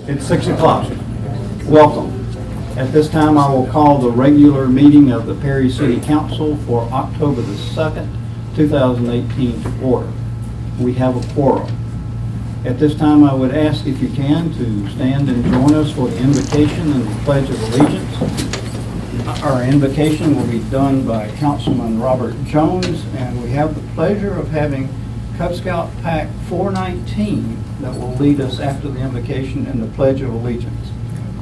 It's 6 o'clock. Welcome. At this time, I will call the regular meeting of the Perry City Council for October the 2nd, 2018 to order. We have a quorum. At this time, I would ask, if you can, to stand and join us for the invocation and the Pledge of Allegiance. Our invocation will be done by Councilman Robert Jones, and we have the pleasure of having Cub Scout Pack 419 that will lead us after the invocation and the Pledge of Allegiance.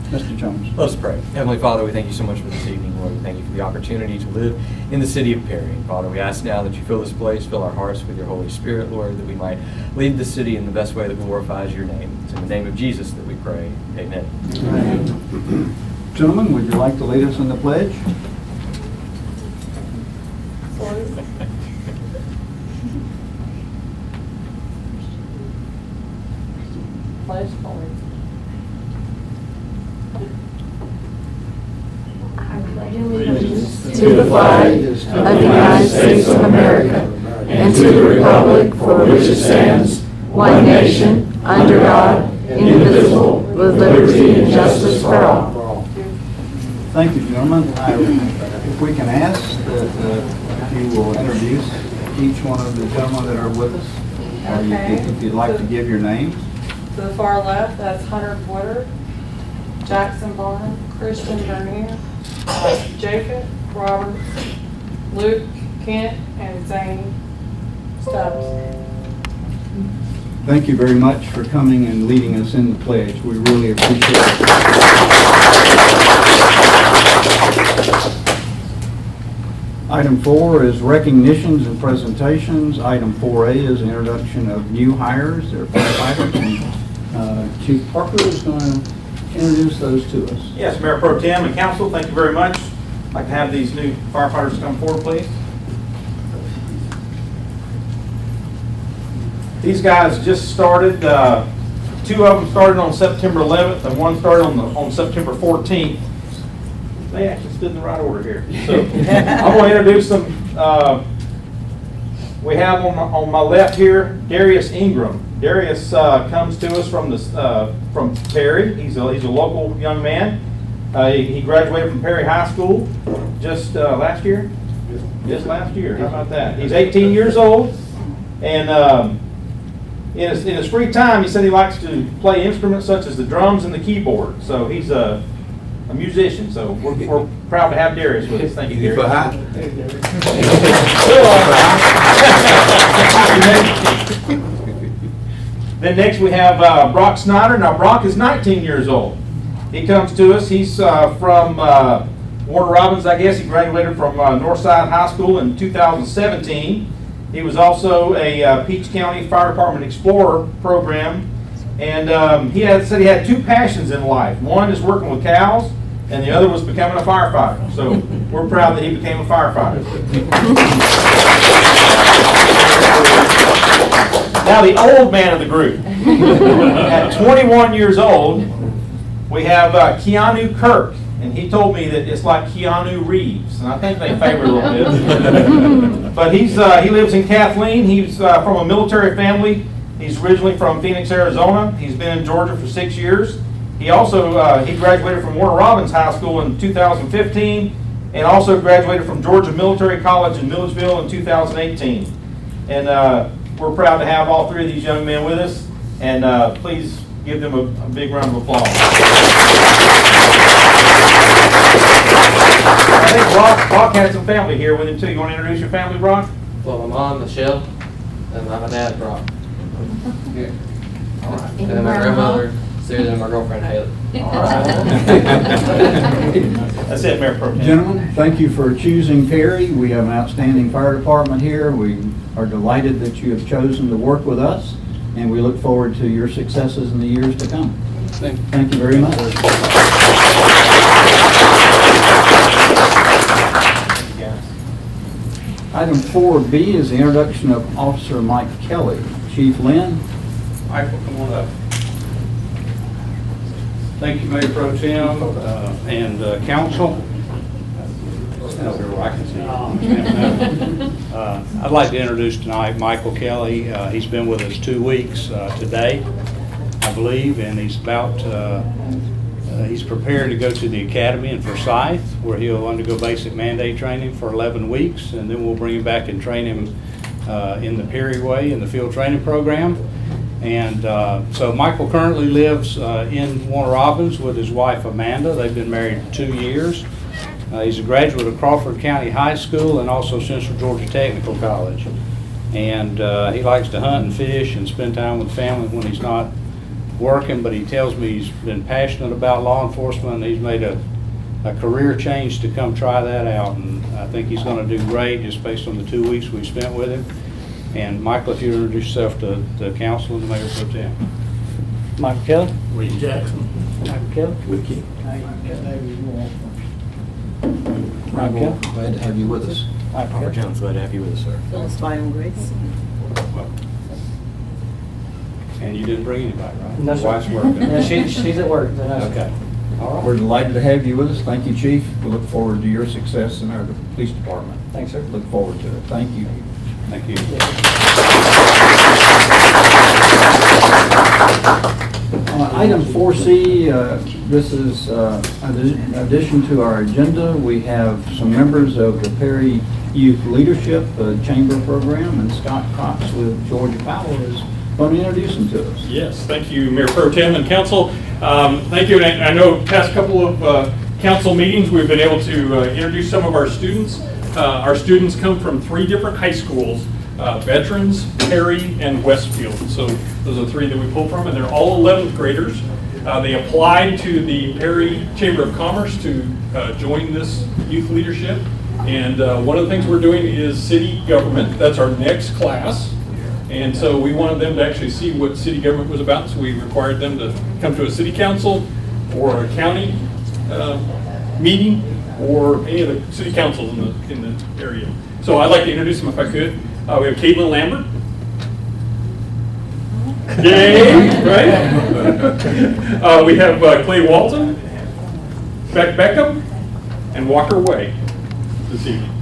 Mr. Jones. Let us pray. Heavenly Father, we thank you so much for this evening, Lord. We thank you for the opportunity to live in the city of Perry. Father, we ask now that you fill this place, fill our hearts with your Holy Spirit, Lord, that we might lead the city in the best way that glorifies your name. It's in the name of Jesus that we pray. Amen. Amen. Gentlemen, would you like to lead us in the pledge? Pledge forward. To the flag of the United States of America and to the republic for which it stands, one nation, under God, indivisible, with liberty and justice for all. Thank you, gentlemen. If we can ask that if you will introduce each one of the gentlemen that are with us, or if you'd like to give your names. To the far left, that's Hunter Woodard, Jackson Barnum, Christian Bernier, Jacob Roberts, Luke Kent, and Zane Stubbs. Thank you very much for coming and leading us in the pledge. We really appreciate it. Item 4 is recognitions and presentations. Item 4A is introduction of new hires. They're firefighters. And Chief Parker is going to introduce those to us. Yes, Mayor Pro Tem and Council, thank you very much. I'd like to have these new firefighters come forward, please. These guys just started. 2 of them started on September 11th, and 1 started on September 14th. They actually stood in the right order here. So I'm going to introduce them. We have on my left here Darius Ingram. Darius comes to us from Perry. He's a local young man. He graduated from Perry High School just last year. Just last year. How about that? He's 18 years old, and in his free time, he said he likes to play instruments such as the drums and the keyboard. So he's a musician. So we're proud to have Darius with us. Thank you, Darius. Then next we have Brock Snyder. Now Brock is 19 years old. He comes to us. He's from Warner Robins, I guess. He graduated from Northside High School in 2017. He was also a Peach County Fire Department Explorer program. And he said he had 2 passions in life. One is working with cows, and the other was becoming a firefighter. So we're proud that he became a firefighter. Now the old man of the group. At 21 years old, we have Keanu Kirk. And he told me that it's like Keanu Reeves. And I think they favor a little bit. But he lives in Kathleen. He's from a military family. He's originally from Phoenix, Arizona. He's been in Georgia for 6 years. He also he graduated from Warner Robins High School in 2015, and also graduated from Georgia Military College in Milledgeville in 2018. And we're proud to have all 3 of these young men with us. And please give them a big round of applause. I think Brock has some family here with him too. You want to introduce your family, Brock? Well, my mom, Michelle, and my dad, Brock. Yeah. All right. And then my grandmother, Susan, and my girlfriend, Haley. All right. That's it, Mayor Pro Tem. Gentlemen, thank you for choosing Perry. We have an outstanding fire department here. We are delighted that you have chosen to work with us, and we look forward to your successes in the years to come. Thank you very much. Item 4B is the introduction of Officer Mike Kelly. Chief Lynn. Michael, come on up. Thank you, Mayor Pro Tem and Council. I can see. I'd like to introduce tonight Michael Kelly. He's been with us 2 weeks today. I believe, and he's he's prepared to go to the academy in Forsyth, where he'll undergo basic mandate training for 11 weeks, and then we'll bring him back and train him in the Perry Way in the field training program. And so Michael currently lives in Warner Robins with his wife Amanda. They've been married 2 years. He's a graduate of Crawford County High School and also Central Georgia Technical College. And he likes to hunt and fish and spend time with family when he's not working, but he tells me he's been passionate about law enforcement, and he's made a career change to come try that out, and I think he's going to do great just based on the 2 weeks we've spent with him. And Michael, if you introduce yourself to the council and the mayor pro tem. Michael Kelly. Lee Jackson. Michael Kelly. Wiki. Michael Kelly. Glad to have you with us. Michael Robert Kelly. Jones, glad to have you with us, sir. Phyllis Byron Grace. And you didn't bring anybody, right? No, Your sir. wife's working. No, she's at work. So no, sir. Okay. All right. We're delighted to have you with us. Thank you, Chief. We look forward to your success in our police department. Thanks, sir. Look forward to it. Thank you. Thank you. Item 4C, this is an addition to our agenda. We have some members of the Perry Youth Leadership Chamber Program, and Scott Cox with Georgia Power is going to introduce them to us. Yes, thank you, Mayor Pro Tem and Council. Thank you, and I know past couple of council meetings, we've been able to introduce some of our students. Our students come from 3 different high schools, Veterans, Perry, and Westfield. So those are 3 that we pulled from, and they're all 11th graders. They applied to the Perry Chamber of Commerce to join this youth leadership. And one of the things we're doing is city government. That's our next class. And so we wanted them to actually see what city government was about, so we required them to come to a city council or a county meeting or any of the city councils in the area. So I'd like to introduce them if I could. We have Caitlin Lambert. Yay, right? We have Clay Walton, Beck Beckham, and Walker Way this evening.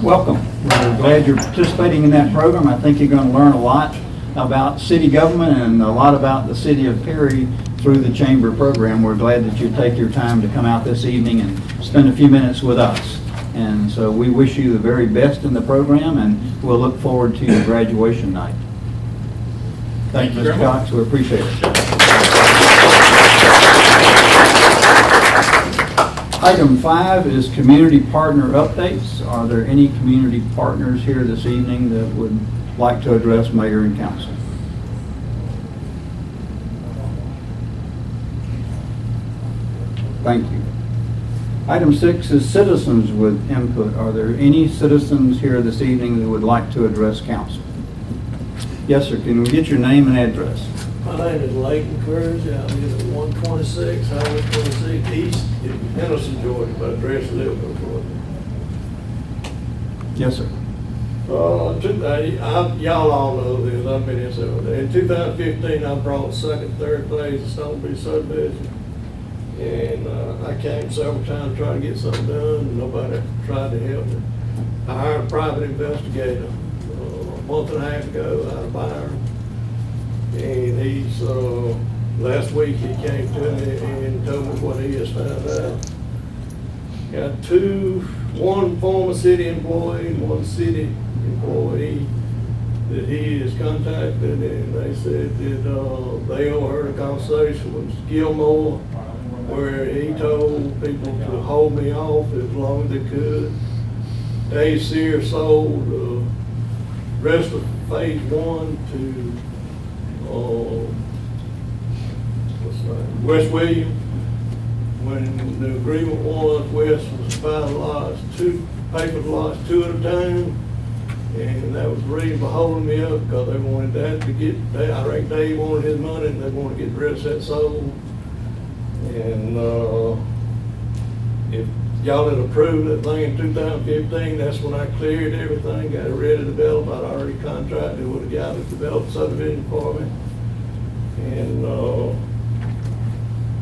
Welcome. We're glad you're participating in that program. I think you're going to learn a lot about city government and a lot about the city of Perry through the Chamber program. We're glad that you take your time to come out this evening and spend a few minutes with us. And so we wish you the very best in the program, and we'll look forward to your graduation night. Thank you, Mr. Cox. We appreciate it. Item 5 is community partner updates. Are there any community partners here this evening that would like to address mayor and council? Thank you. Item 6 is citizens with input. Are there any citizens here this evening that would like to address council? Yes, sir. Can we get your name and address? My name is Leighton Cruz. I live at 126, Highway 26 East in Henderson, Georgia, but address is Liverpool, Georgia. Yes, sir. Y'all all know this. I've been in several days. In 2015, I brought second, third phase of Stonebridge subdivision. And I came several times trying to get something done, and nobody tried to help me. I hired a private investigator a month and a half ago out of Byron. And he's, last week he came to me and told me what he has found out. Got one former city employee and one city employee that he has contacted, and they said that they overheard a conversation with Gilmore where he told people to hold me off as long as they could. Dave Sear sold the rest of phase 1 to West William. When the agreement was, West was buying lots, paper lots 2 at a time, and that was the reason for holding me up, because they wanted that to get, I reckon Dave wanted his money, and they wanted to get the rest of that sold. And if y'all had approved that thing in 2015, that's when I cleared everything, got it ready to develop. I'd already contracted with a guy that developed subdivision for me. And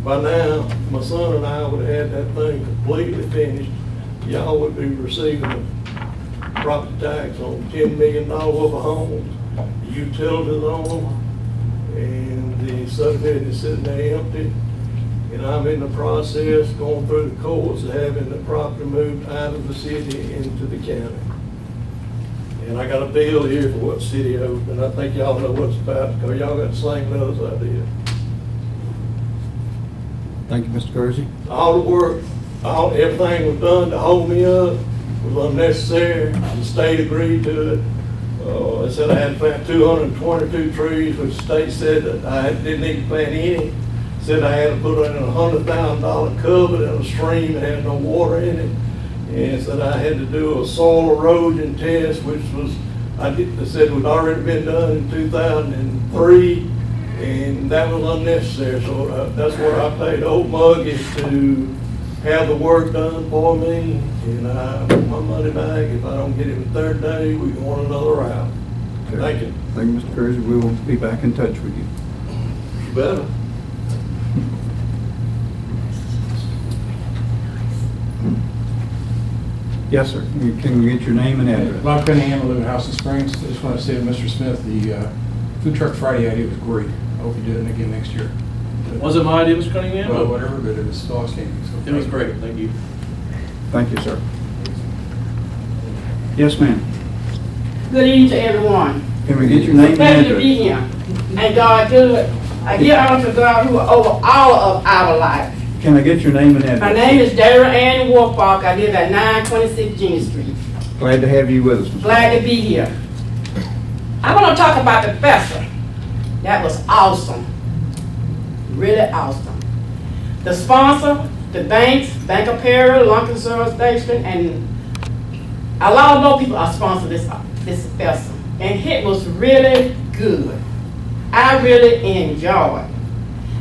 by now, my son and I would have had that thing completely finished. Y'all would be receiving a property tax on $10 million worth of homes, utilities on them, and the subdivision is sitting there empty. And I'm in the process, going through the courts, of having the property moved out of the city into the county. And I got a bill here for what city owes, and I think y'all know what it's about, because y'all got the same letters I did. Thank you, Mr. Kersey. All the work, everything was done to hold me up, was unnecessary. The state agreed to it. They said I had to plant 222 trees, which the state said that I didn't need to plant any. Said I had to put in a $100,000 cover in a stream that had no water in it. And said I had to do a soil erosion test, which was, they said was already been done in 2003, and that was unnecessary. So that's where I paid Old Mug is to have the work done for me, and I want my money back. If I don't get it the third day, we go on another route. Okay. Thank you. Thank you, Mr. Kersey. We will be back in touch with you. You better. Yes, sir. Can we get your name and address? Bob Cunningham, I live in House and Springs. I just want to say to Mr. Smith, the Food Truck Friday idea was great. I hope you do it again next year. Was it my idea, Mr. Cunningham? Well, whatever, but it was outstanding. So It was great, thank you. Thank you, sir. Yes, ma'am. Good evening to everyone. Can we get your name and Pleasure to address? be here. And God good. I give honor to God who are over all of our life. Can I get your name and address? My name is Deborah Ann Wolfbach. I live at 926 Genius Street. Glad to have you with us, Mr. Glad to be here. I want to talk about the festival. That was awesome. Really awesome. The sponsor, the banks, Bank of Perry, Lunkin Service Station, and a lot of more people are sponsoring this festival. And it was really good. I really enjoyed.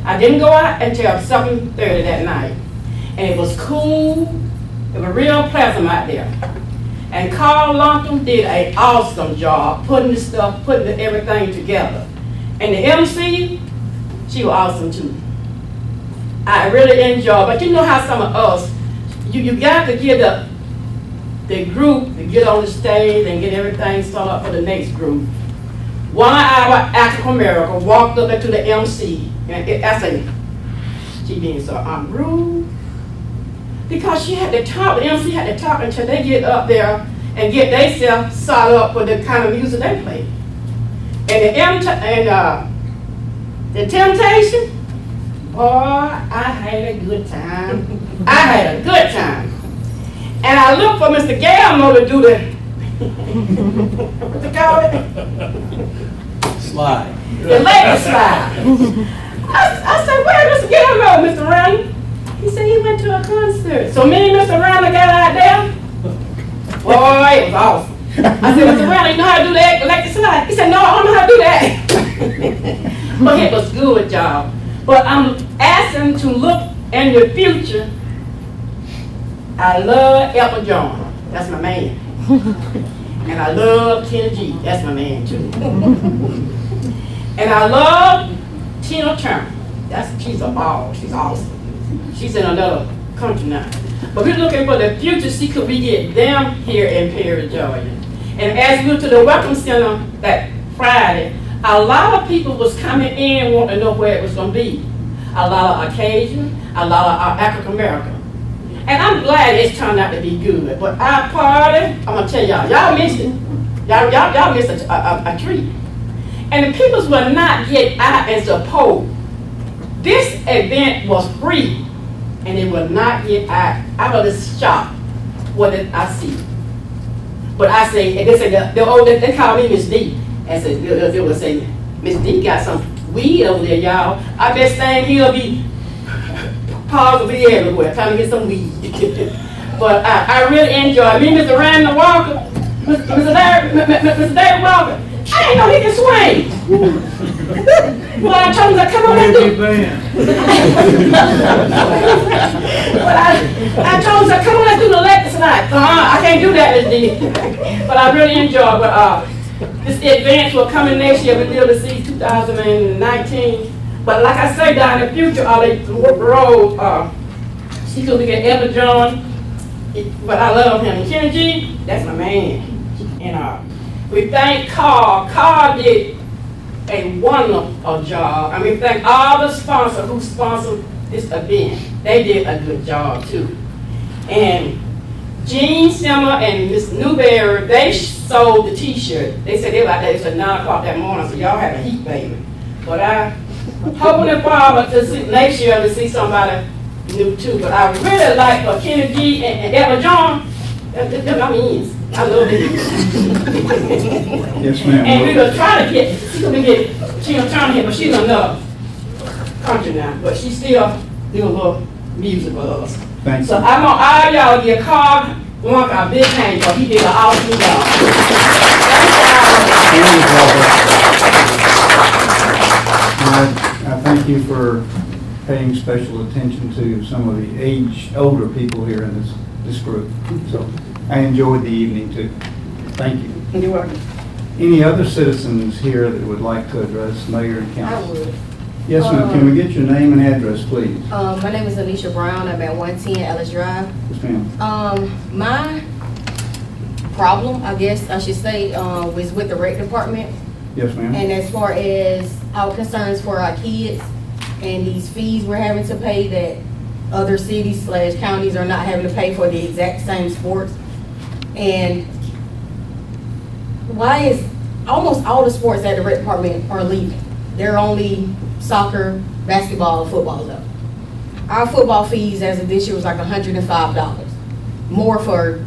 I didn't go out until 7:30 that night. And it was cool. It was real pleasant out there. And Carl Lunkin did an awesome job putting everything together. And the MC, she was awesome too. I really enjoyed, but you know how some of us, you got to get the group to get on the stage and get everything started up for the next group. One of our African Americans walked up to the MC, and I said, she being so rude, because she had to talk, the MC had to talk until they get up there and get themselves started up for the kind of music they play. And the Temptation, boy, I had a good time. I had a good time. And I looked for Mr. Galmo to do the, what they call it? Slide. The lady slide. I said, where's Mr. Galmo, Mr. Randall? He said he went to a concert. So me and Mr. Randall got out there. Boy, it was awesome. I said, Mr. Randall, you know how to do that electric slide? He said, no, I don't know how to do that. But it was good, y'all. But I'm asking to look in the future. I love Apple John. That's my man. And I love Tina G. That's my man too. And I love Tina Turner. She's a ball. She's awesome. She's in another country now. But we're looking for the future. See, could we get them here in Perry, Georgia? And as we went to the Welcome Center that Friday, a lot of people was coming in wanting to know where it was going to be. A lot of Caucasian, a lot of African American. And I'm glad it's turned out to be good. But our party, I'm going to tell y'all missed it. Y'all missed a treat. And the people will not get out and support. This event was free, and they will not get out of this shop what I see. But I say, and they call me Miss D. And so they will say, Miss D got some weed over there, y'all. I bet staying he'll be Paul will be everywhere trying to get some weed. But I really enjoy me, Mr. Randall Walker, Mr. Darius Walker. I didn't know he could swing. Well, I told him to come on and do it. But I told him to come on and do the electric slide. I can't do that, Miss D. But I really enjoy. But this advance will come in next year. We deal to see 2019. But like I say, down in the future, all the road, she could be at Ever John. But I love him. And Kenny G, that's my man. And we thank Carl. Carl did a wonderful job. I mean, thank all the sponsors who sponsored this event. They did a good job too. And Gene Simmer and Miss Newberry, they sold the t-shirt. They said they were out there till 9 o'clock that morning, so y'all had a heat baby. But I hoping and forward to see next year to see somebody new too. But I really like Kenny G and Deborah John. They're my means. I love them. Yes, ma'am. And we were trying to get, she's gonna turn here, but she's enough country now. But she still do a little music with us. Thank you. So I'm gonna all y'all get a card, one for our big hand, because he did an awesome job. I thank you for paying special attention to some of the older people here in this group. So I enjoyed the evening too. Thank you. You're welcome. Any other citizens here that would like to address mayor and council? I would. Yes, ma'am. Can we get your name and address, please? My name is Alicia Brown. I'm at 110 Ellis Drive. Yes, ma'am. My problem, I guess I should say, was with the rec department. Yes, ma'am. And as far as our concerns for our kids and these fees we're having to pay that other cities / counties are not having to pay for the exact same sports. And why is almost all the sports at the rec department are leaving? They're only soccer, basketball, football though. Our football fees as of this year was like $105 more for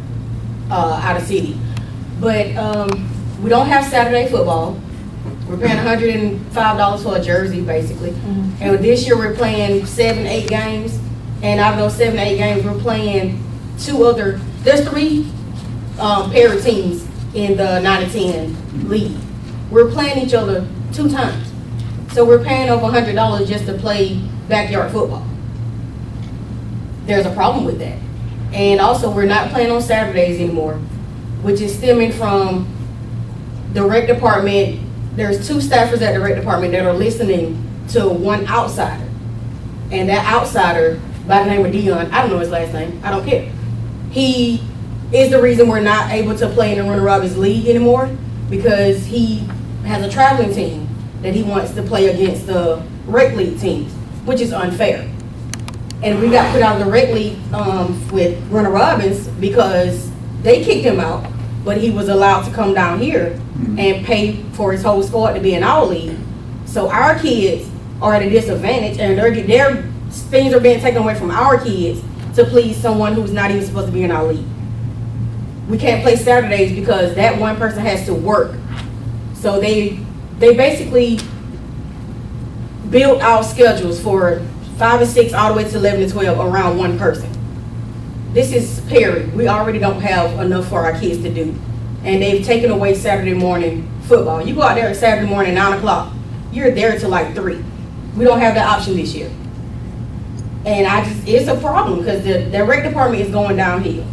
out of city. But we don't have Saturday football. We're paying $105 for a jersey basically. And this year we're playing 7-8 games. And out of those 7-8 games we're playing there's 3 pair teams in the 9-10 league. We're playing each other 2 times. So we're paying over $100 just to play backyard football. There's a problem with that. And also we're not playing on Saturdays anymore, which is stemming from the rec department. There's 2 staffers at the rec department that are listening to one outsider. And that outsider, by the name of Dion, I don't know his last name, I don't care. He is the reason we're not able to play in the Runner Robbins League anymore, because he has a traveling team that he wants to play against the rec league teams, which is unfair. And we got put out of the rec league with Runner Robbins because they kicked him out, but he was allowed to come down here and pay for his whole squad to be in our league. So our kids are at a disadvantage, and their things are being taken away from our kids to please someone who's not even supposed to be in our league. We can't play Saturdays because that one person has to work. So they basically built our schedules for 5 and 6 all the way to 11 and 12 around one person. This is Perry. We already don't have enough for our kids to do. And they've taken away Saturday morning football. You go out there Saturday morning, 9 o'clock, you're there till like 3. We don't have that option this year. And it's a problem because the rec department is going downhill.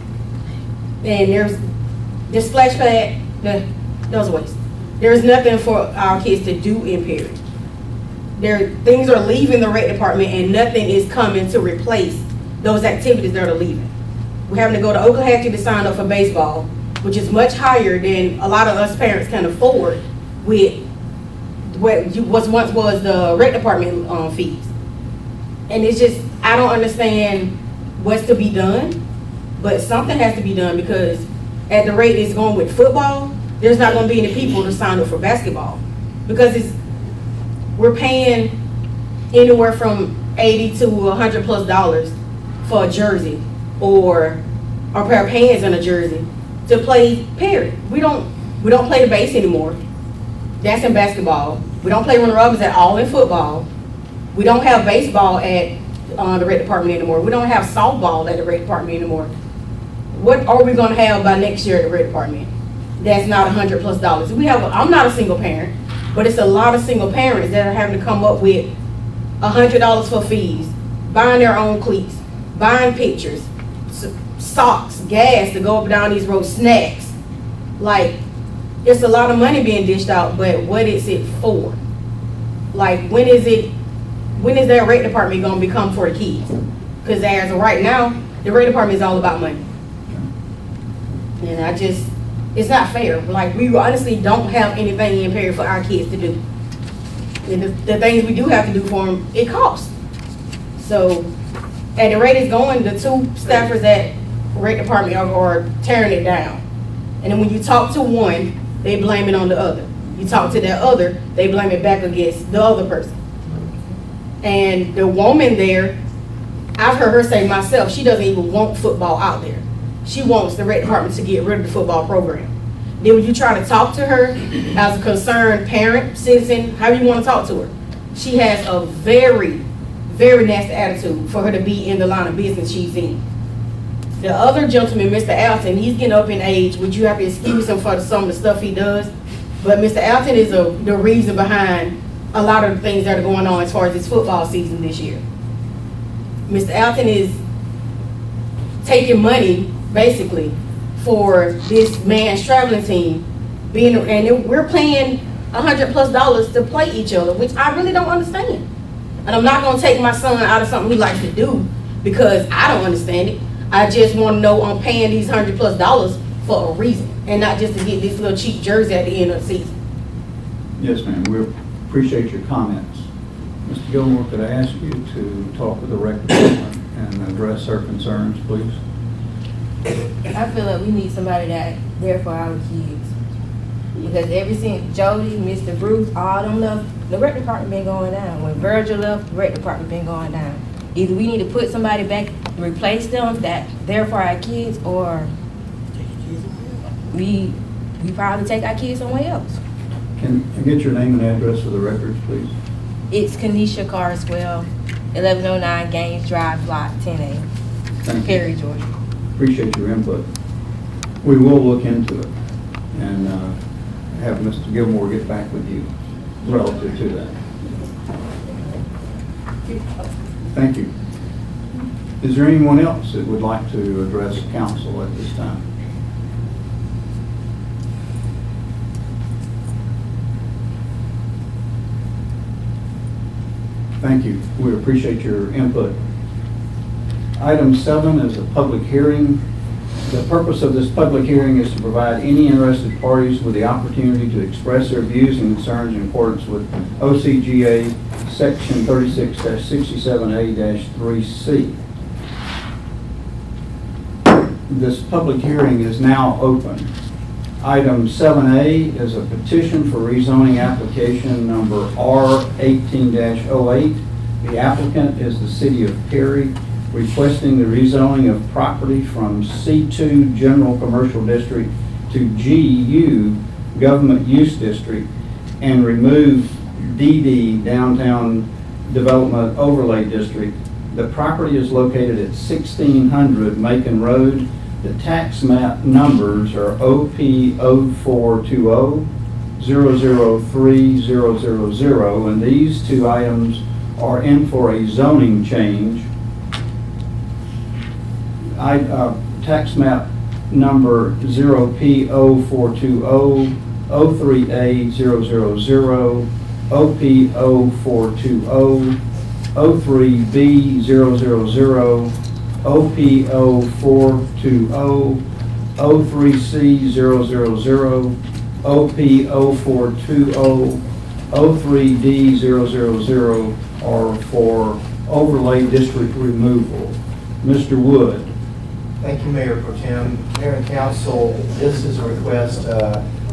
And there's the splash pad, those waste. There's nothing for our kids to do in Perry. Things are leaving the rec department and nothing is coming to replace those activities that are leaving. We're having to go to Oklahoma to sign up for baseball, which is much higher than a lot of us parents can afford with what once was the rec department fees. And it's just, I don't understand what's to be done, but something has to be done because at the rate it's going with football, there's not going to be any people to sign up for basketball because we're paying anywhere from $80 to $100+ for a jersey or a pair of pants and a jersey to play Perry. We don't play the base anymore. That's in basketball. We don't play Runner Robbins at all in football. We don't have baseball at the rec department anymore. We don't have softball at the rec department anymore. What are we going to have by next year at the rec department? That's not $100+. I'm not a single parent, but it's a lot of single parents that are having to come up with $100 for fees, buying their own cleats, buying pictures, socks, gas to go up and down these roads, snacks. Like, it's a lot of money being dished out, but what is it for? Like, when is their rec department going to become for the kids? Because as of right now, the rec department is all about money. And it's not fair. Like, we honestly don't have anything in Perry for our kids to do. And the things we do have to do for them, it costs. So at the rate it's going, the two staffers at rec department are tearing it down. And then when you talk to one, they blame it on the other. You talk to that other, they blame it back against the other person. And the woman there, I've heard her say myself, she doesn't even want football out there. She wants the rec department to get rid of the football program. Then when you try to talk to her as a concerned parent, citizen, however you want to talk to her, she has a very, very nasty attitude for her to be in the line of business she's in. The other gentleman, Mr. Alton, he's getting up in age, which you have to excuse him for some of the stuff he does. But Mr. Alton is the reason behind a lot of the things that are going on as far as this football season this year. Mr. Alton is taking money, basically, for this man's traveling team, and we're paying $100+ to play each other, which I really don't understand. And I'm not gonna take my son out of something he likes to do because I don't understand it. I just want to know I'm paying these $100+ for a reason, and not just to get this little cheap jersey at the end of the season. Yes, ma'am. We appreciate your comments. Mr. Gilmore, could I ask you to talk with the rec department and address her concerns, please? I feel like we need somebody that there for our kids. Because ever since Jody, Mr. Bruce, all them left, the rec department been going down. When Virgil left, the rec department been going down. Either we need to put somebody back, replace them that there for our kids, or we probably take our kids somewhere else. Can I get your name and address for the records, please? It's Kanisha Carswell, 1109 Gaines Drive, Lot 10A, Thank you. Perry, Georgia. Appreciate your input. We will look into it and have Mr. Gilmore get back with you relative to that. Thank you. Is there anyone else that would like to address council at this time? Thank you. We appreciate your input. Item 7 is a public hearing. The purpose of this public hearing is to provide any interested parties with the opportunity to express their views and concerns in accordance with OCGA Section 36-67A-3C. This public hearing is now open. Item 7A is a petition for rezoning application number R18-08. The applicant is the City of Perry, requesting the rezoning of property from C2 General Commercial District to GU Government Use District and remove DD Downtown Development Overlay District. The property is located at 1600 Macon Road. The tax map numbers are OP0420, 003000, and these two items are in for a zoning change. Tax map number 0P0420, 03A000, OP0420, 03B000, OP0420, 03C000, OP0420, 03D000 are for overlay district removal. Mr. Wood. Thank you, Mayor Pro Tem. Mayor and Council, this is a request,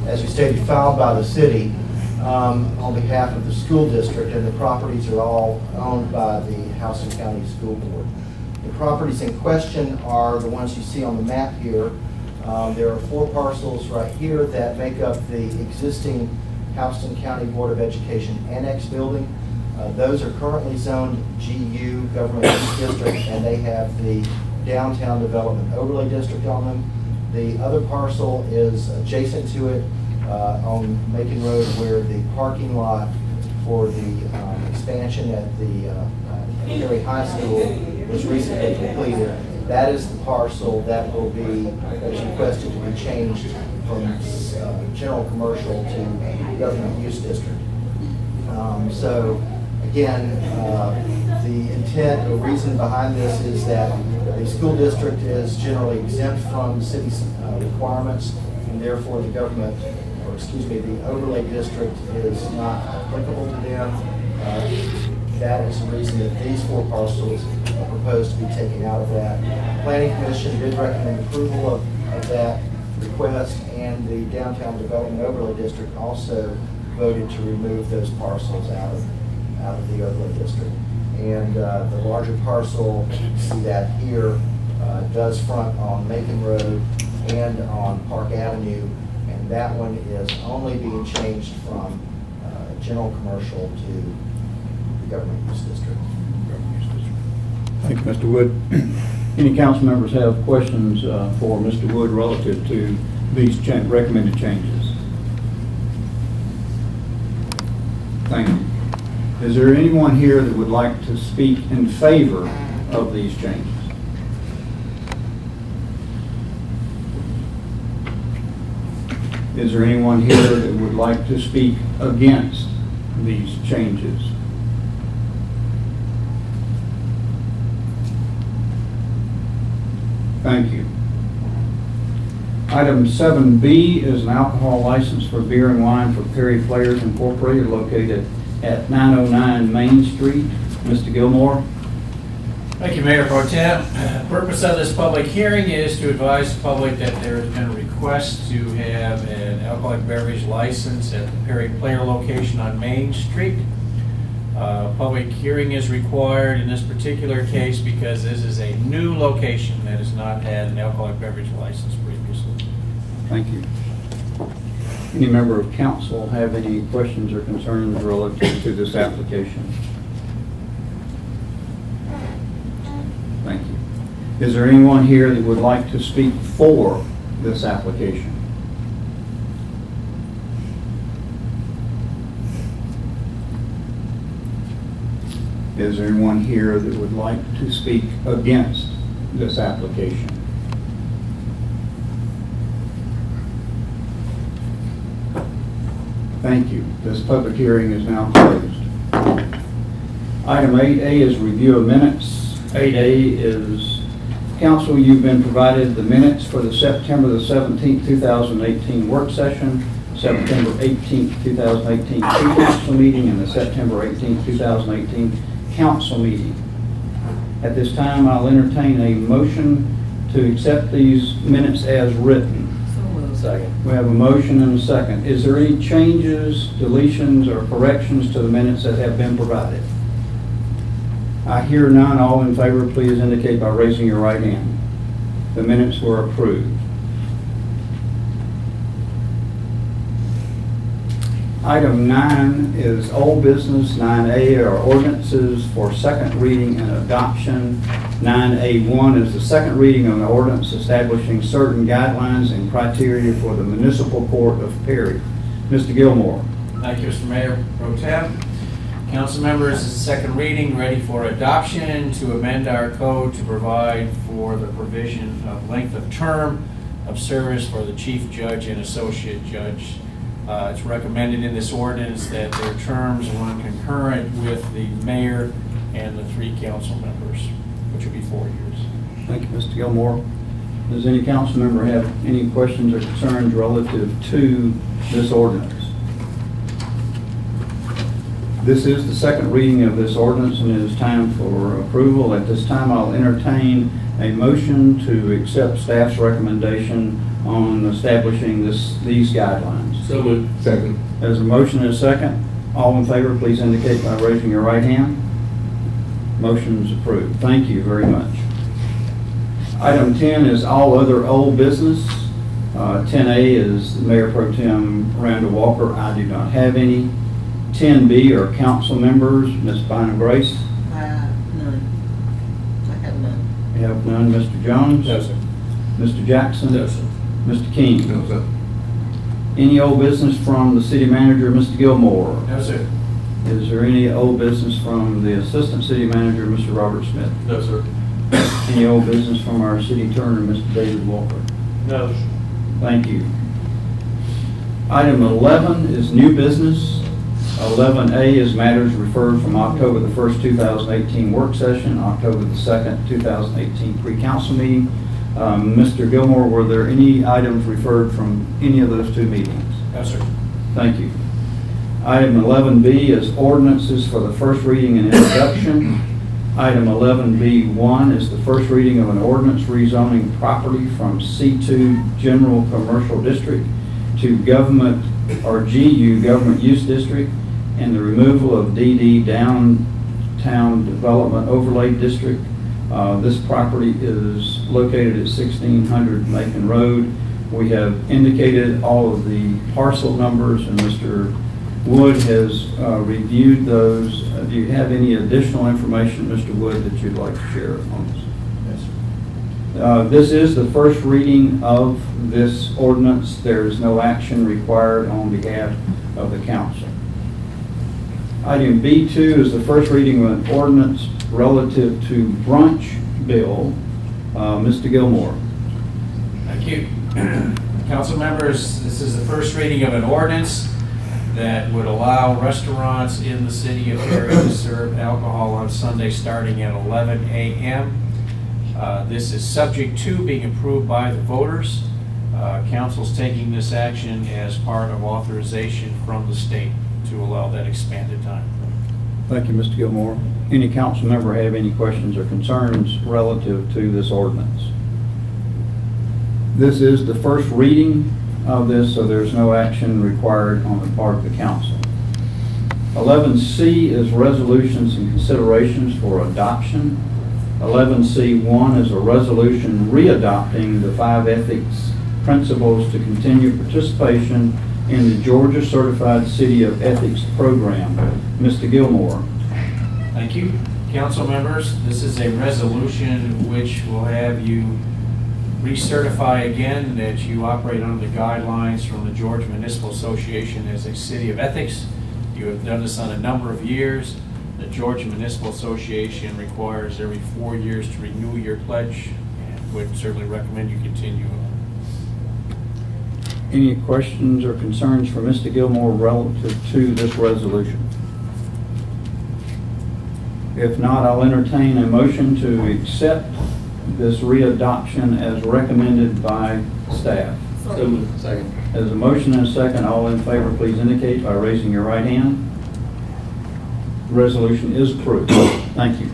as you stated, filed by the city on behalf of the school district, and the properties are all owned by the Houseman County School Board. The properties in question are the ones you see on the map here. There are 4 parcels right here that make up the existing Houseman County Board of Education Annex building. Those are currently zoned GU Government Use District, and they have the Downtown Development Overlay District on them. The other parcel is adjacent to it on Macon Road, where the parking lot for the expansion at the Perry High School was recently completed. That is the parcel that will be, as requested, to be changed from general commercial to government use district. So again, the intent or reason behind this is that the school district is generally exempt from the city's requirements, and therefore the government or the overlay district is not applicable to them. That is the reason that these 4 parcels are proposed to be taken out of that. Planning Commission did recommend approval of that request, and the Downtown Development Overlay District also voted to remove those parcels out of the overlay district. And the larger parcel, you see that here, does front on Macon Road and on Park Avenue, and that one is only being changed from general commercial to the government use district. Thank you, Mr. Wood. Any council members have questions for Mr. Wood relative to these recommended changes? Thank you. Is there anyone here that would like to speak in favor of these changes? Is there anyone here that would like to speak against these changes? Thank you. Item 7B is an alcohol license for beer and wine for Perry Players Incorporated located at 909 Main Street. Mr. Gilmore. Thank you, Mayor Pro Tem. The purpose of this public hearing is to advise the public that there has been a request to have an alcoholic beverage license at the Perry Player location on Main Street. Public hearing is required in this particular case because this is a new location that has not had an alcoholic beverage license previously. Thank you. Any member of council have any questions or concerns relative to this application? Thank you. Is there anyone here that would like to speak for this application? Is there anyone here that would like to speak against this application? Thank you. This public hearing is now closed. Item 8A is review of minutes. 8A is, council, you've been provided the minutes for the September the 17th, 2018 work session, September 18th, 2018 council meeting, and the September 18th, 2018 council meeting. At this time, I'll entertain a motion to accept these minutes as written. Second. We have a motion and a second. Is there any changes, deletions, or corrections to the minutes that have been provided? I hear none. All in favor, please indicate by raising your right hand. The minutes were approved. Item 9 is old business. 9A are ordinances for second reading and adoption. 9A1 is the second reading of an ordinance establishing certain guidelines and criteria for the municipal court of Perry. Mr. Gilmore. Thank you, Mr. Mayor Pro Tem. Council members, this is the second reading, ready for adoption to amend our code to provide for the provision of length of term of service for the chief judge and associate judge. It's recommended in this ordinance that their terms run concurrent with the mayor and the 3 council members, which will be 4 years. Thank you, Mr. Gilmore. Does any council member have any questions or concerns relative to this ordinance? This is the second reading of this ordinance and it is time for approval. At this time, I'll entertain a motion to accept staff's recommendation on establishing these guidelines. So moved. Second. There's a motion and a second. All in favor, please indicate by raising your right hand. Motion is approved. Thank you very much. Item 10 is all other old business. 10A is Mayor Pro Tem Randall Walker. I do not have any. 10B are council members. Ms. Bynum Grace. None. I have none. We have none. Mr. Jones? No, sir. Mr. Jackson? No, sir. Mr. King? No, sir. Any old business from the city manager, Mr. Gilmore? No, sir. Is there any old business from the assistant city manager, Mr. Robert Smith? No, sir. Any old business from our city attorney, Mr. David Walker? No. Thank you. Item 11 is new business. 11A is matters referred from October the 1st, 2018 work session, October the 2nd, 2018 pre-council meeting. Mr. Gilmore, were there any items referred from any of those 2 meetings? No, sir. Thank you. Item 11B is ordinances for the first reading and introduction. Item 11B1 is the first reading of an ordinance rezoning property from C2 General Commercial District to Government or GU Government Use District and the removal of DD Downtown Development Overlay District. This property is located at 1600 Macon Road. We have indicated all of the parcel numbers, and Mr. Wood has reviewed those. Do you have any additional information, Mr. Wood, that you'd like to share on this? Yes, sir. This is the first reading of this ordinance. There is no action required on behalf of the council. Item B2 is the first reading of an ordinance relative to Brunch bill. Mr. Gilmore. Thank you. Council members, this is the first reading of an ordinance that would allow restaurants in the city of Perry to serve alcohol on Sunday starting at 11 a.m. This is subject to being approved by the voters. Council's taking this action as part of authorization from the state to allow that expanded time. Thank you, Mr. Gilmore. Any council member have any questions or concerns relative to this ordinance? This is the first reading of this, so there's no action required on the part of the council. 11C is resolutions and considerations for adoption. 11C1 is a resolution readopting the 5 ethics principles to continue participation in the Georgia Certified City of Ethics program. Mr. Gilmore. Thank you. Council members, this is a resolution which will have you recertify again that you operate under the guidelines from the Georgia Municipal Association as a city of ethics. You have done this on a number of years. The Georgia Municipal Association requires every 4 years to renew your pledge, and would certainly recommend you continue. Any questions or concerns for Mr. Gilmore relative to this resolution? If not, I'll entertain a motion to accept this readoption as recommended by staff. So moved. Second. There's a motion and a second. All in favor, please indicate by raising your right hand. The resolution is approved. Thank you.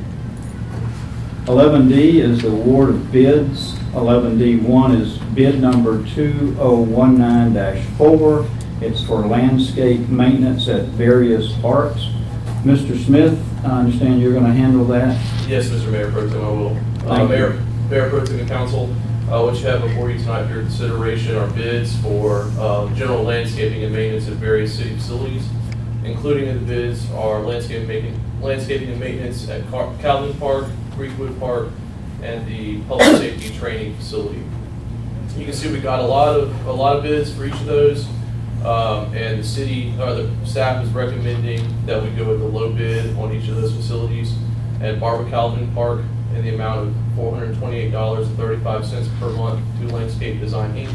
11D is the award of bids. 11D1 is bid number 2019-4. It's for landscape maintenance at various parks. Mr. Smith, I understand you're going to handle that. Yes, Mr. Mayor Pro Tem, I will. Mayor Pro Tem and Council, what you have before you tonight for your consideration are bids for general landscaping and maintenance at various city facilities. Including in the bids are landscaping and maintenance at Calvin Park, Creekwood Park, and the public safety training facility. You can see we got a lot of bids for each of those, and the city or the staff is recommending that we go with the low bid on each of those facilities. At Barbara Calvin Park, in the amount of $428.35 per month to Landscape Design Inc.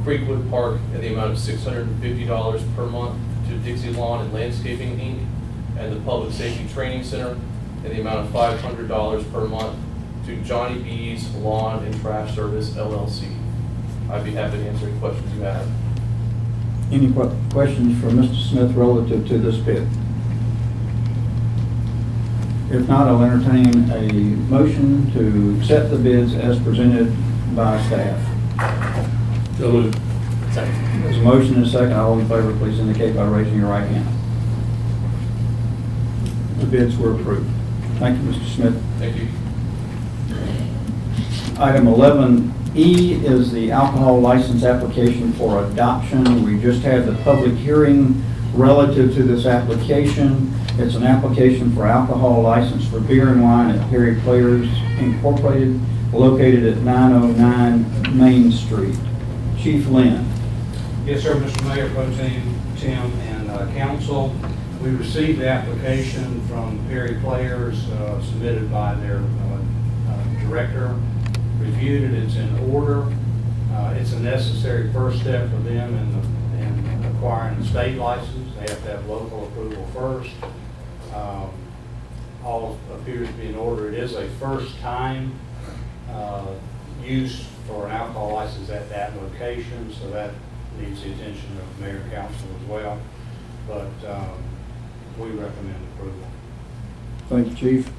Creekwood Park, in the amount of $650 per month to Dixie Lawn and Landscaping Inc. And the Public Safety Training Center, in the amount of $500 per month to Johnny B's Lawn and Trash Service LLC. I'd be happy to answer any questions you have. Any questions for Mr. Smith relative to this bid? If not, I'll entertain a motion to accept the bids as presented by staff. So moved. Second. There's a motion and a second. All in favor, please indicate by raising your right hand. The bids were approved. Thank you, Mr. Smith. Thank you. Item 11E is the alcohol license application for adoption. We just had the public hearing relative to this application. It's an application for alcohol license for beer and wine at Perry Players Incorporated, located at 909 Main Street. Chief Lynn. Yes, sir, Mr. Mayor, Pro Tem, Tim, and council. We received the application from Perry Players submitted by their director, reviewed it, it's in order. It's a necessary first step for them in acquiring a state license. They have to have local approval first. All appears to be in order. It is a first time use for an alcohol license at that location, so that needs the attention of mayor and council as well, but we recommend approval. Thank you, Chief.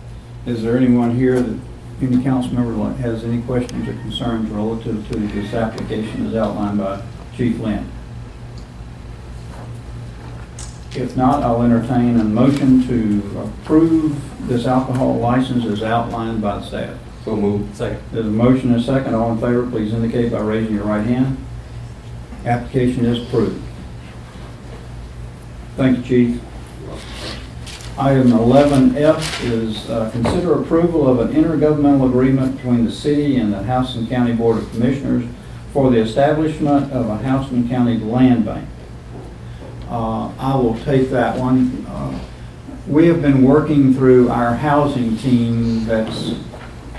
Is there anyone here that, any council member that has any questions or concerns relative to this application as outlined by Chief Lynn? If not, I'll entertain a motion to approve this alcohol license as outlined by staff. So moved. Second. There's a motion and a second. All in favor, please indicate by raising your right hand. Application is approved. Thank you, Chief. Item 11F is consider approval of an intergovernmental agreement between the city and the Houseman County Board of Commissioners for the establishment of a Houseman County land bank. I will take that one. We have been working through our housing team that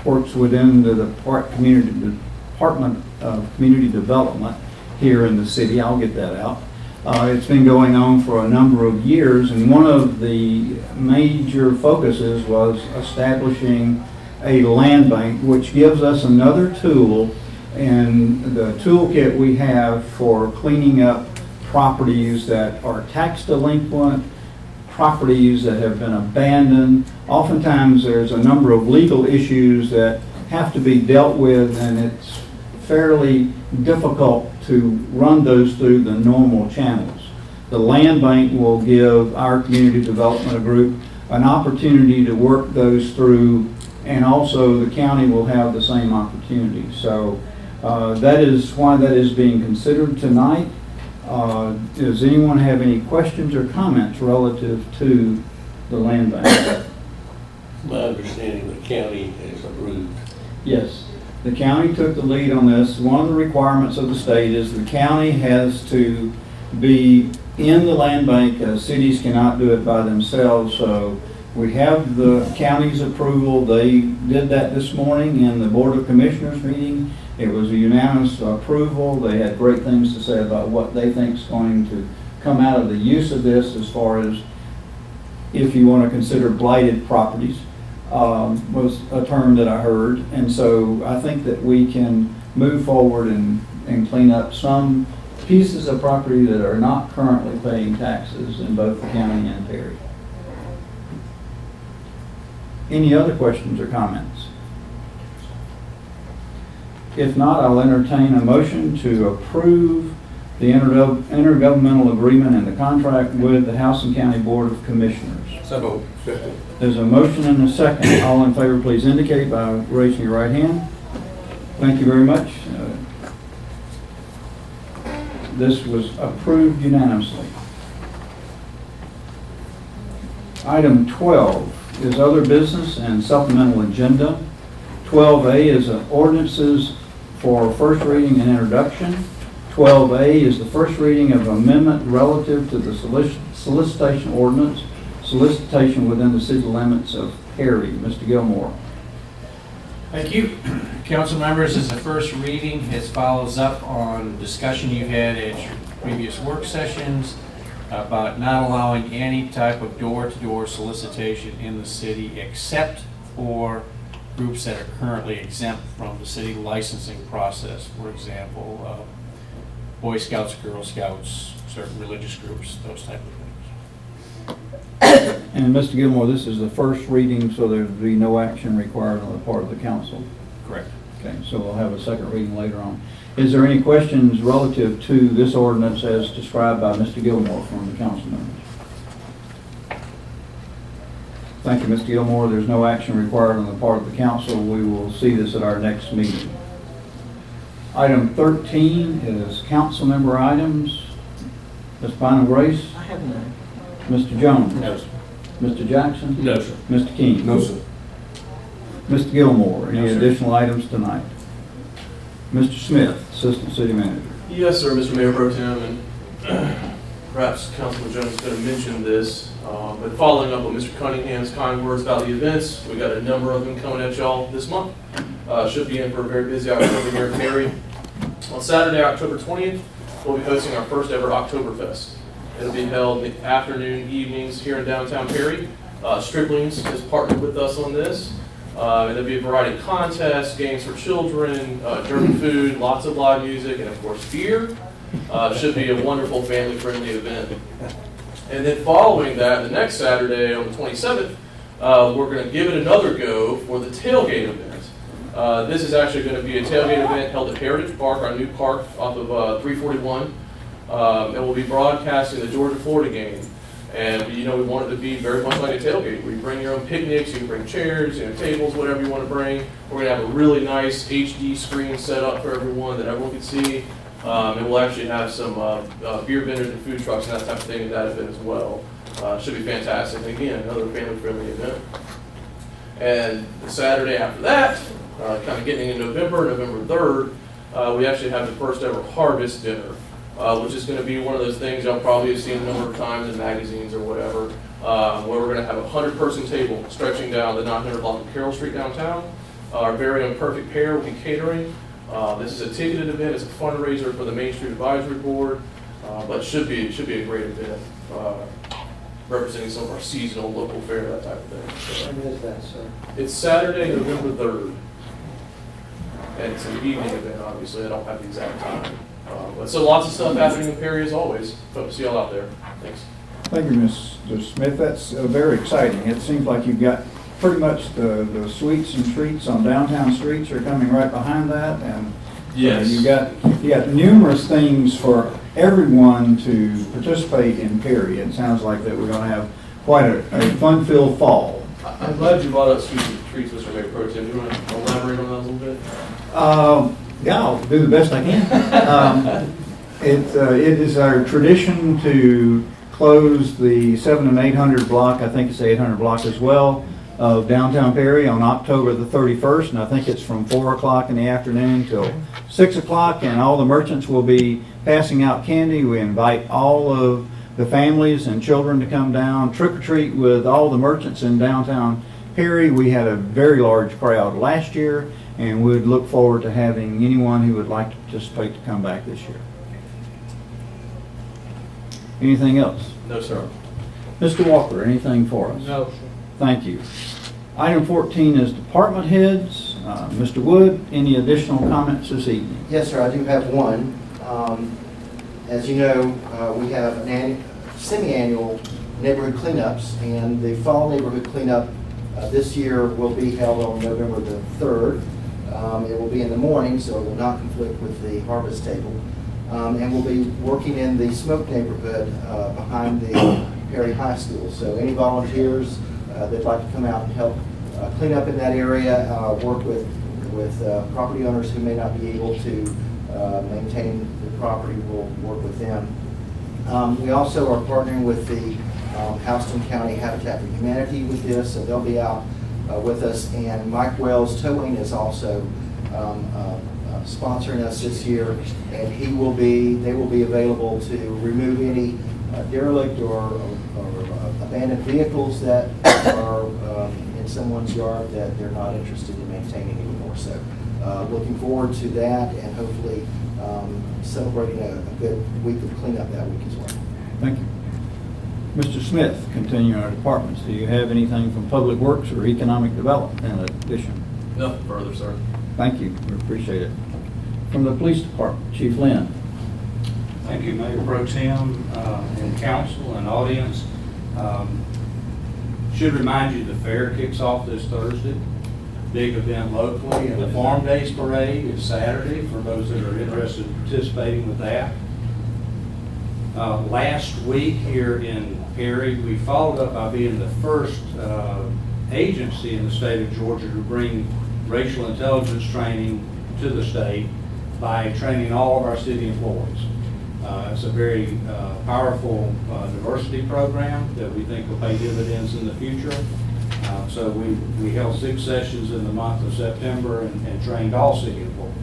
works within the Department of Community Development here in the city. I'll get that out. It's been going on for a number of years, and one of the major focuses was establishing a land bank, which gives us another tool in the toolkit we have for cleaning up properties that are tax delinquent, properties that have been abandoned. Oftentimes there's a number of legal issues that have to be dealt with, and it's fairly difficult to run those through the normal channels. The land bank will give our community development group an opportunity to work those through, and also the county will have the same opportunity. So that is why that is being considered tonight. Does anyone have any questions or comments relative to the land bank? My understanding, the county has approved. Yes, the county took the lead on this. One of the requirements of the state is the county has to be in the land bank. Cities cannot do it by themselves. So we have the county's approval. They did that this morning in the Board of Commissioners meeting. It was a unanimous approval. They had great things to say about what they think is going to come out of the use of this, as far as if you want to consider blighted properties, was a term that I heard. And so I think that we can move forward and clean up some pieces of property that are not currently paying taxes in both the county and Perry. Any other questions or comments? If not, I'll entertain a motion to approve the intergovernmental agreement and the contract with the Houseman County Board of Commissioners. So moved. There's a motion and a second. All in favor, please indicate by raising your right hand. Thank you very much. This was approved unanimously. Item 12 is other business and supplemental agenda. 12A is ordinances for first reading and introduction. 12A is the first reading of amendment relative to the solicitation ordinance, solicitation within the city limits of Perry. Mr. Gilmore. Thank you. Council members, as a first reading, it follows up on discussion you had at your previous work sessions about not allowing any type of door-to-door solicitation in the city except for groups that are currently exempt from the city licensing process. For example, Boy Scouts, Girl Scouts, certain religious groups, those type of things. And Mr. Gilmore, this is the first reading, so there'd be no action required on the part of the council. Correct. Okay, so we'll have a second reading later on. Is there any questions relative to this ordinance as described by Mr. Gilmore from the council members? Thank you, Mr. Gilmore. There's no action required on the part of the council. We will see this at our next meeting. Item 13 is council member items. Ms. Bynum Grace? I have none. Mr. Jones? No, sir. Mr. Jackson? No, sir. Mr. King? No, sir. Mr. Gilmore, any No, sir. additional items tonight? Mr. Smith, Assistant City Manager. Yes, sir, Mr. Mayor Pro Tem, and perhaps Councilman Jones is going to mention this, but following up on Mr. Cunningham's kind words about the events, we got a number of them coming at y'all this month. Should be in for a very busy October here in Perry. On Saturday, October 20th, we'll be hosting our first ever Oktoberfest. It'll be held in the afternoon, evenings here in downtown Perry. Stripling's has partnered with us on this. And there'll be a variety of contests, games for children, German food, lots of live music, and of course beer. Should be a wonderful family-friendly event. And then following that, the next Saturday on the 27th, we're going to give it another go for the Tailgate Event. This is actually going to be a tailgate event held at Heritage Park, our new park off of 341. And we'll be broadcasting the Georgia-Florida game. And we want it to be very much like a tailgate, where you bring your own picnics, you can bring chairs, tables, whatever you want to bring. We're going to have a really nice HD screen set up for everyone that everyone can see. And we'll actually have some beer vendors and food trucks and that type of thing at that event as well. Should be fantastic. And again, another family-friendly event. And the Saturday after that, kind of getting into November 3rd, we actually have the first ever harvest dinner, which is going to be one of those things y'all probably have seen a number of times in magazines or whatever, where we're going to have a 100-person table stretching down the 900 block of Carroll Street downtown. Our very own Perfect Pair will be catering. This is a ticketed event. It's a fundraiser for the Main Street Advisory Board, but it should be a great event, representing some of our seasonal local fare, that type of thing. So, When is that, sir? it's Saturday, November 3rd, and it's an evening event. Obviously, I don't have the exact time, but so lots of stuff happening in Perry as always. Hope to see y'all out there. Thanks. Thank you, Mr. Smith. That's very exciting. It seems like you've got pretty much the sweets and treats on downtown streets are coming right behind that, and Yes. you got numerous things for everyone to participate in Perry. It sounds like that we're going to have quite a fun-filled fall. I'm glad you brought up sweets and treats, Mr. Mayor Pro Tem. Do you want to elaborate on that a little bit? Yeah, I'll do the best I can. It is our tradition to close the 700 and 800 block, I think it's the 800 block as well, of downtown Perry on October the 31st, and I think it's from 4 o'clock in the afternoon till 6 o'clock, and all the merchants will be passing out candy. We invite all of the families and children to come down, trick or treat with all the merchants in downtown Perry. We had a very large crowd last year, and we would look forward to having anyone who would like to participate to come back this year. Anything else? No, sir. Mr. Walker, anything for us? No, sir. Thank you. Item 14 is department heads. Mr. Wood, any additional comments this evening? Yes, sir, I do have one. As you know, we have semi-annual neighborhood cleanups, and the fall neighborhood cleanup this year will be held on November the 3rd. It will be in the morning, so it will not conflict with the harvest table. And we'll be working in the Smoke neighborhood behind the Perry High School. So any volunteers that'd like to come out and help clean up in that area, work with property owners who may not be able to maintain the property, will work with them. We also are partnering with the Houston County Habitat for Humanity with this, so they'll be out with us. And Mike Wells Towing is also sponsoring us this year, and they will be available to remove any derelict or abandoned vehicles that are in someone's yard that they're not interested in maintaining anymore. So looking forward to that, and hopefully celebrating a good week of cleanup that week as well. Thank you. Mr. Smith, continuing our departments, do you have anything from Public Works or Economic Development in addition? Nothing further, sir. Thank you, we appreciate it. From the Police Department, Chief Lynn. Thank you, Mayor Pro Tem, and council and audience. Should remind you the fair kicks off this Thursday. Big event locally, and the Farm Days Parade is Saturday for those that are interested in participating with that. Last week here in Perry, we followed up by being the first agency in the state of Georgia to bring racial intelligence training to the state by training all of our city employees. It's a very powerful diversity program that we think will pay dividends in the future. So we held 6 sessions in the month of September and trained all city employees.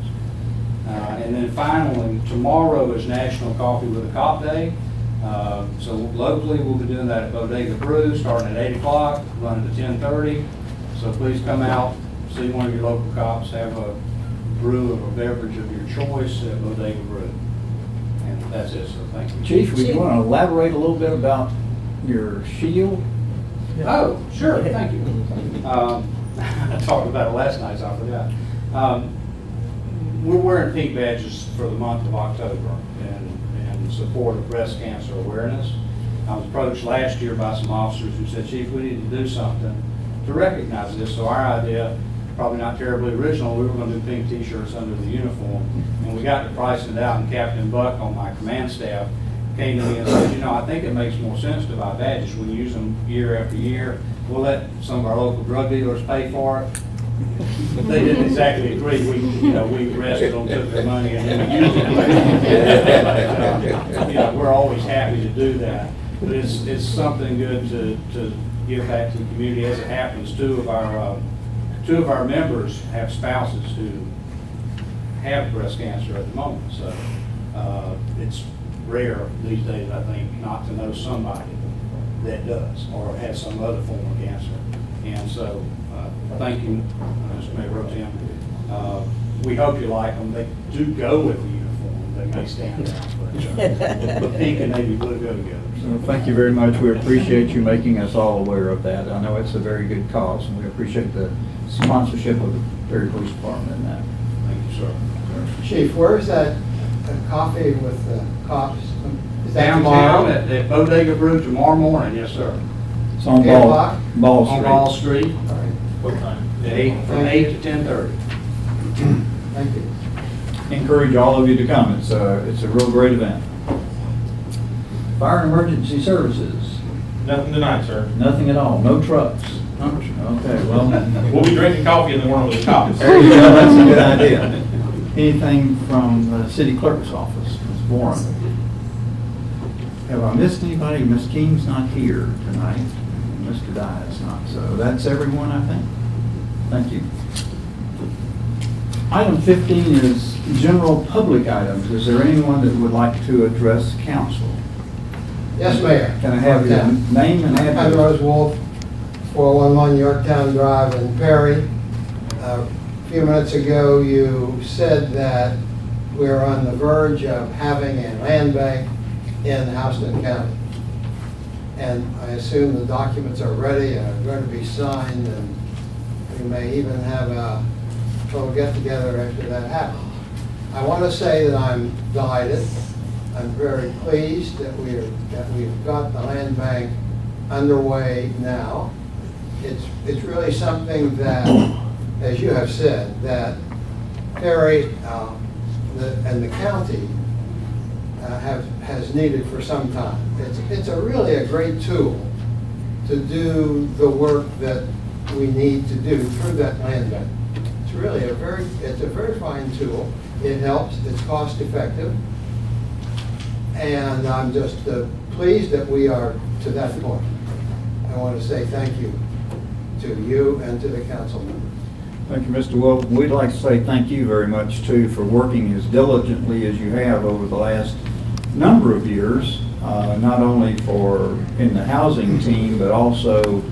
And then finally, tomorrow is National Coffee with a Cop Day. So locally, we'll be doing that at Bodega Brew, starting at 8 o'clock, running to 10:30. So please come out, see one of your local cops, have a brew of a beverage of your choice at Bodega Brew. And that's it, so thank you. Chief, would you want to elaborate a little bit about your shield? Oh, sure, thank you. I talked about it last night, so I forgot. we're wearing pink badges for the month of October in support of breast cancer awareness. I was approached last year by some officers who said, Chief, we need to do something to recognize this. So our idea, probably not terribly original, we were going to do pink t-shirts under the uniform. And we got to pricing it out, and Captain Buck on my command staff came to me and said, you know, I think it makes more sense to buy badges. We use them year after year. We'll let some of our local drug dealers pay for it. They didn't exactly agree. We arrested them, took their money, and then we used it. We're always happy to do that. But it's something good to give back to the community as it happens. Two of our members have spouses who have breast cancer at the moment. So it's rare these days, I think, not to know somebody that does or has some other form of cancer. And so thank you, Mr. Mayor Pro Tem. We hope you like them. They do go with the uniform. They may stand out, but pink and navy blue go together. Well, thank you very much. We appreciate you making us all aware of that. I know it's a very good cause, and we appreciate the sponsorship of the Perry Police Department in that. Thank you, sir. Chief, where's that coffee with the cops? Is that Downtown tomorrow? at Bodega Brew tomorrow morning, yes, sir. It's on 8 Ball o'clock? Street. On Ball Street. What time? From 8 to 10:30. Thank you. Encourage all of you to come. It's a real great event. Fire and Emergency Services. Nothing tonight, sir. Nothing at all. No trucks. Okay, well. We'll be drinking coffee in the morning with the cops. There you go. That's a good idea. Anything from the city clerk's office, Ms. Warren? Have I missed anybody? Ms. King's not here tonight. Mr. Dye is not. So that's everyone, I think. Thank you. Item 15 is general public items. Is there anyone that would like to address council? Yes, Mayor. Can I have your name and address? I'm Rose Wolf, 411 Yorktown Drive in Perry. A few minutes ago, you said that we're on the verge of having a land bank in Houston County. And I assume the documents are ready and are going to be signed, and we may even have a little get-together after that happens. I want to say that I'm delighted. I'm very pleased that we've got the land bank underway now. It's really something that, as you have said, that Perry and the county has needed for some time. It's really a great tool to do the work that we need to do through that land bank. It's really a very fine tool. It helps. It's cost effective. And I'm just pleased that we are to that point. I want to say thank you to you and to the council members. Thank you, Mr. Wolf. We'd like to say thank you very much, too, for working as diligently as you have over the last number of years, not only in the housing team, but also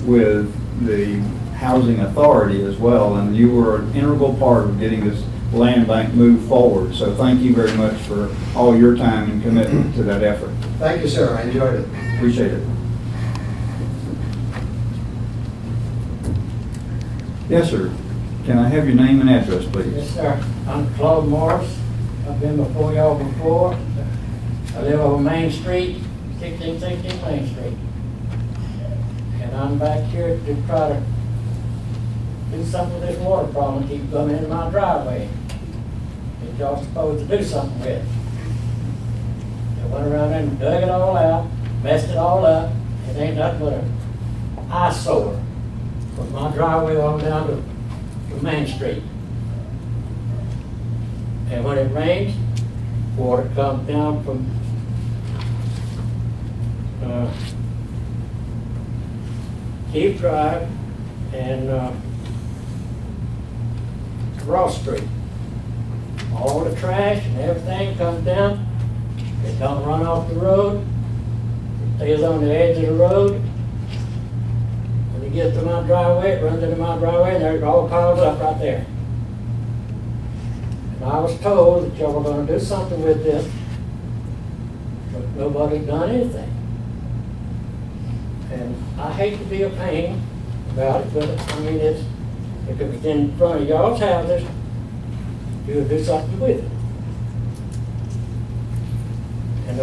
with the housing authority as well. And you were an integral part of getting this land bank moved forward. So thank you very much for all your time and commitment to that effort. Thank you, sir. I enjoyed it. Appreciate it. Yes, sir. Can I have your name and address, please? Yes, sir. I'm Claude Morris. I've been before y'all before. I live on Main Street, 1616 Main Street. And I'm back here to try to do something with this water problem that keeps coming into my driveway that y'all supposed to do something with. I went around there and dug it all out, messed it all up. It ain't nothing but an eyesore from my driveway on down to Main Street. And when it rains, water comes down from Keith Drive and Ross Street. All the trash and everything comes down. It don't run off the road. It stays on the edge of the road. When it gets to my driveway, it runs into my driveway, and there's all piled up right there. And I was told that y'all were going to do something with this, but nobody's done anything. And I hate to be a pain about it, but I mean, if it was in front of y'all's houses, you'll do something with it. And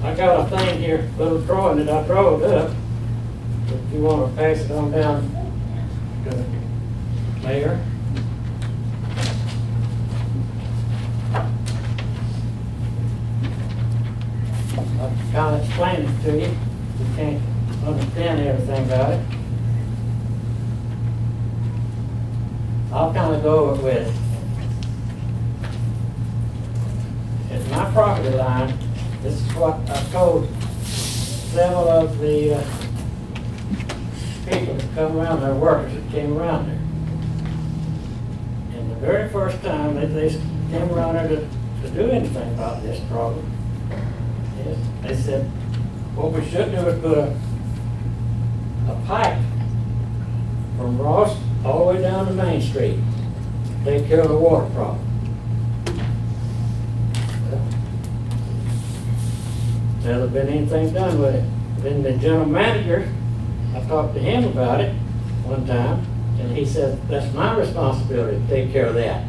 I got a thing here, little drawing that I drawed up. If you want to pass it on down to the mayor. I kind of explained it to you. You can't understand everything about it. I'll kind of go over with it. It's my property line. This is what I told several of the people that come around there, workers that came around there. And the very first time that they came around there to do anything about this problem, is they said, what we should do is put a pipe from Ross all the way down to Main Street, take care of the water problem. Never been anything done with it. Then the general manager, I talked to him about it one time, and he said, that's my responsibility to take care of that.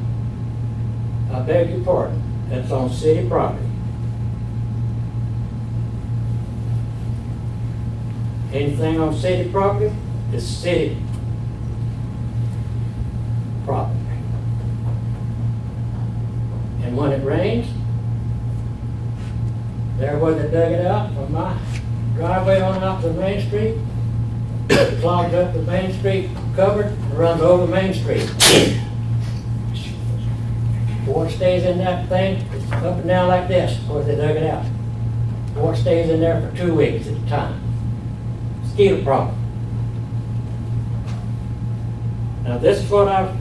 I beg your pardon, that's on city property. Anything on city property is city property. And when it rains, there where they dug it out from my driveway on out to Main Street, it clogs up the Main Street covered and runs over Main Street. Water stays in that thing, it's up and down like this, where they dug it out. Water stays in there for 2 weeks at a time. Mosquito problem. Now this is what I've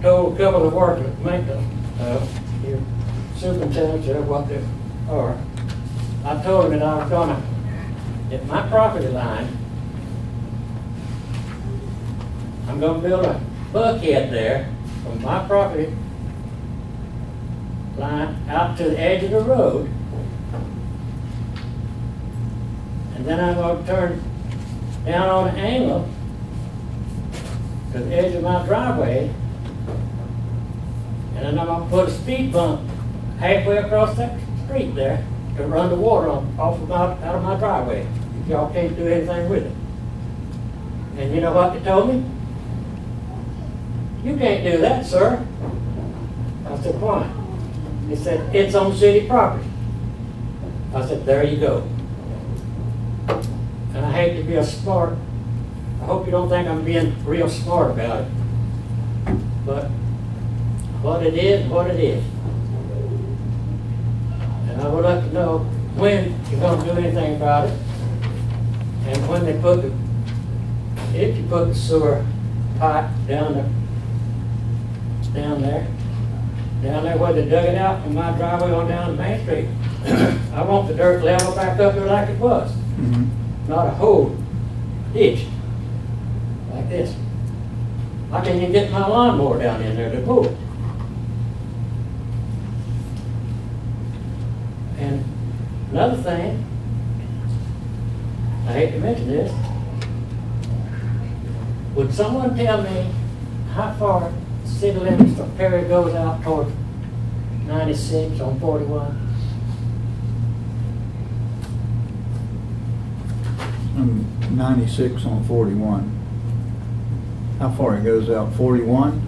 told a couple of workers, your superintendents or what they are. I told them that I was gonna, at my property line, I'm gonna build a buckhead there from my property line out to the edge of the road. And then I'm gonna turn down on an angle to the edge of my driveway. And then I'm gonna put a speed bump halfway across that street there to run the water out of my driveway. If y'all can't do anything with it. And you know what they told me? You can't do that, sir. I said, why? They said, it's on city property. I said, there you go. And I hate to be a smart, I hope you don't think I'm being real smart about it. But what it is, what it is. And I would like to know when you're going to do anything about it. And when they put the, if you put the sewer pipe down there where they dug it out from my driveway on down to Main Street, I want the dirt level back up there like it was. Not a whole ditch like this. I can't even get my lawnmower down in there to pull it. And another thing, I hate to mention this, would someone tell me how far city limits from Perry goes out toward 96 on 41? 96 on 41. How far it goes out? 41?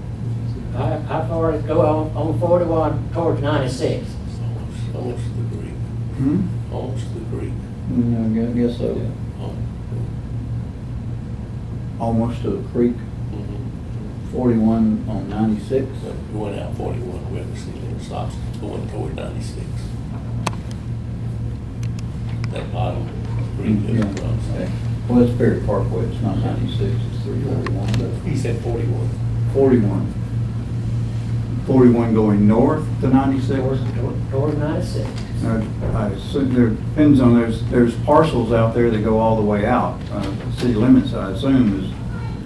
How far it go on 41 towards 96? Almost to the creek. Almost to the creek. I guess so. Almost to the creek. 41 on 96. We went out 41, where the city limit stops going toward 96. That bottom creek is across. Okay. Well, it's Perry Parkway, it's not 96, it's 341. He said 41. 41. 41 going north to 96? Towards 96. I assume there depends on, there's parcels out there that go all the way out. The city limits, I assume, is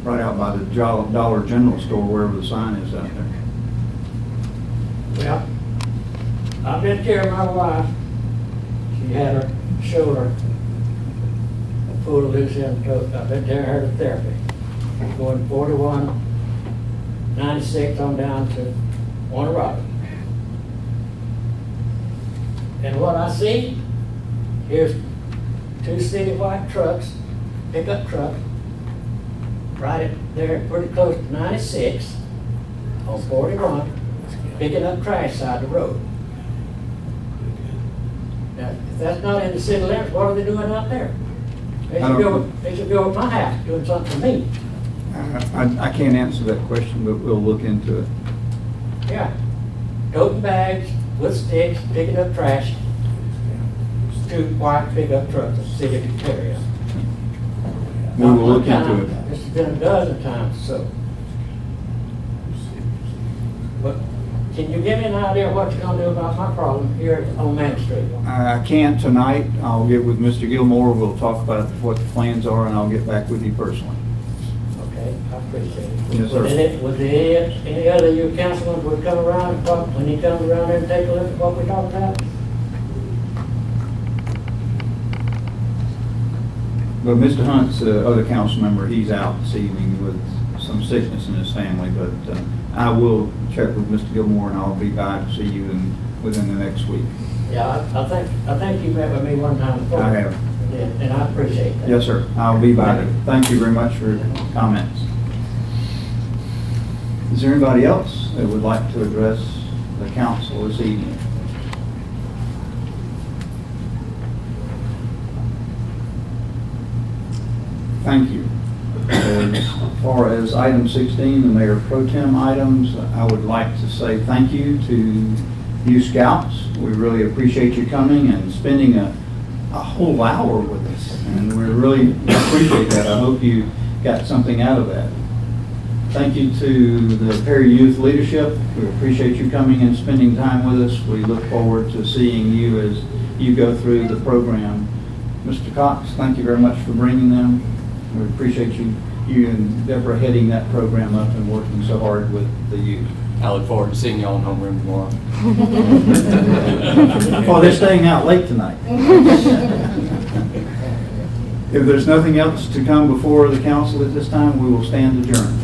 right out by the Dollar General store, wherever the sign is out there. Well, I've been care of my wife. She had her shoulder pulled a loose end. I've been taking her to therapy. Going 41, 96 on down to on a robbery. And what I see, here's two city white trucks, pickup trucks, right there, pretty close to 96 on 41, picking up trash side of the road. Now, if that's not in the city limits, what are they doing out there? They should go at my house doing something to me. I can't answer that question, but we'll look into it. Yeah, toting bags with sticks, picking up trash, two white pickup trucks, a city area. We will look into it. This has been a dozen times, so. But can you give me an idea what you're gonna do about my problem here on Main Street? I can't tonight. I'll get with Mr. Gilmore. We'll talk about what the plans are, and I'll get back with you personally. Okay, I appreciate it. Yes, sir. Would any other of you councilmen would come around, when he comes around there and take a look at what we're talking about? But Mr. Hunt's other council member, he's out this evening with some sickness in his family, but I will check with Mr. Gilmore, and I'll be by to see you within the next week. Yeah, I think you met with me one time before. I have. And I appreciate that. Yes, sir. I'll be by. Thank you very much for your comments. Is there anybody else that would like to address the council this evening? Thank you. As far as item 16, the Mayor Pro Tem items, I would like to say thank you to you scouts. We really appreciate you coming and spending a whole hour with us, and we really appreciate that. I hope you got something out of that. Thank you to the Perry Youth Leadership. We appreciate you coming and spending time with us. We look forward to seeing you as you go through the program. Mr. Cox, thank you very much for bringing them. We appreciate you and Deborah heading that program up and working so hard with the youth. I look forward to seeing y'all in homeroom tomorrow. Oh, they're staying out late tonight. If there's nothing else to come before the council at this time, we will stand adjourned.